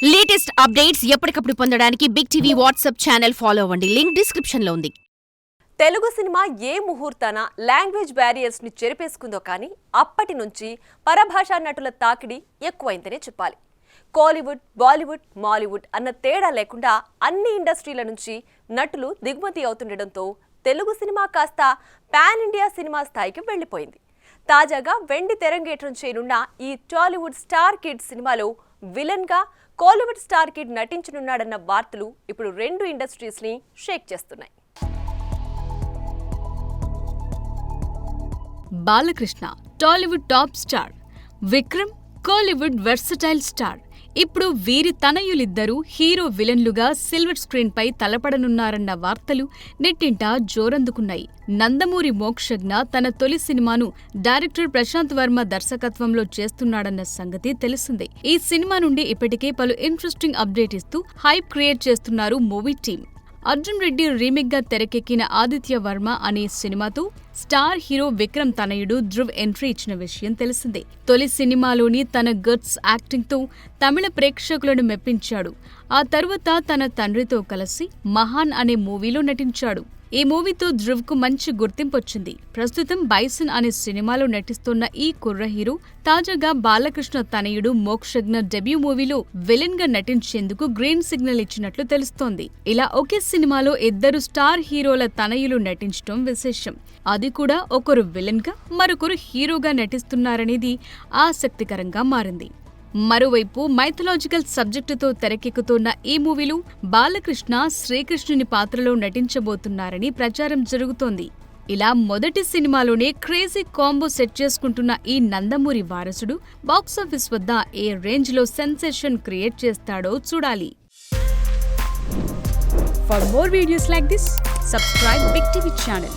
Latest updates ఎప్పటికప్పుడు పొందడానికి big TV WhatsApp channel follow అవ్వండి. లింక్ డిస్క్రిప్షన్ లో ఉంది. తెలుగు సినిమా ఏ ముహూర్తాన లాంగ్వేజ్ బ్యారియర్స్ ని చెరిపేసుకుందో కానీ అప్పటి నుంచి పరభాషా నటుల తాకిడి ఎక్కువైందనే చెప్పాలి. కోలీవుడ్, బాలీవుడ్, మాలీవుడ్ అన్న తేడా లేకుండా అన్ని ఇండస్ట్రీల నుంచి నటులు దిగుమతి అవుతుండటంతో తెలుగు సినిమా కాస్త పాన్ ఇండియా సినిమా స్థాయికి వెళ్లిపోయింది. తాజాగా వెండి తెరంగేట్రం చేయనున్న ఈ టాలీవుడ్ స్టార్ కిడ్ సినిమాలో విలన్ గా కోలీవుడ్ స్టార్ కిడ్ నటించనున్నాడన్న వార్తలు ఇప్పుడు రెండు ఇండస్ట్రీస్ ని షేక్ చేస్తున్నాయి. Balakrishna Tollywood top star, Vikram Kollywood versatile star. ఇప్పుడు వీరి తనయులిద్దరూ హీరో విలన్లుగా సిల్వర్ స్క్రీన్ పై తలపడనున్నారన్న వార్తలు నెట్టింట జోరందుకున్నాయి. నందమూరి మోక్షజ్ఞ తన తొలి సినిమాను డైరెక్టర్ ప్రశాంత్ వర్మ దర్శకత్వంలో చేస్తున్నాడన్న సంగతి తెలిసిందే. ఈ సినిమా నుండి ఇప్పటికే పలు ఇంట్రెస్టింగ్ అప్డేట్ ఇస్తూ హైప్ క్రియేట్ చేస్తున్నారు movie team. Arjun Reddy remake గా తెరకెక్కిన ఆదిత్య వర్మ అనే సినిమాతో స్టార్ హీరో విక్రమ్ తనయుడు ధ్రువ్ ఎంట్రీ ఇచ్చిన విషయం తెలిసిందే. తొలి సినిమాలోని తన గట్స్ యాక్టింగ్ తో తమిళ ప్రేక్షకులను మెప్పించాడు. ఆ తరువాత తన తండ్రితో కలిసి మహాన్ అనే మూవీలో నటించాడు. ఈ మూవీతో ధ్రువ్ కు మంచి గుర్తింపొచ్చింది. ప్రస్తుతం బైసన్ అనే సినిమాలో నటిస్తున్న ఈ కుర్ర హీరో తాజాగా బాలకృష్ణ తనయుడు మోక్షజ్ఞ డెబ్యూ మూవీలో విలన్ గా నటించేందుకు గ్రీన్ సిగ్నల్ ఇచ్చినట్లు తెలుస్తోంది. ఇలా ఒకే సినిమాలో ఇద్దరు స్టార్ హీరోల తనయులు నటించడం విశేషం. అది కూడా ఒకరు విలన్ గా మరొకరు హీరోగా నటిస్తున్నారనేది ఆసక్తికరంగా మారింది. మరోవైపు మైథలాజికల్ సబ్జెక్టుతో తెరకెక్కుతున్న ఈ మూవీలో బాలకృష్ణ శ్రీకృష్ణుని పాత్రలో నటించబోతున్నారని ప్రచారం జరుగుతోంది. ఇలా మొదటి సినిమాలోనే క్రేజీ కాంబో సెట్ చేసుకుంటున్న ఈ నందమూరి వారసుడు బాక్సాఫీస్ వద్ద ఏ రేంజ్ లో సెన్సేషన్ క్రియేట్ చేస్తాడో చూడాలి. For more videos like this, subscribe Big TV channel.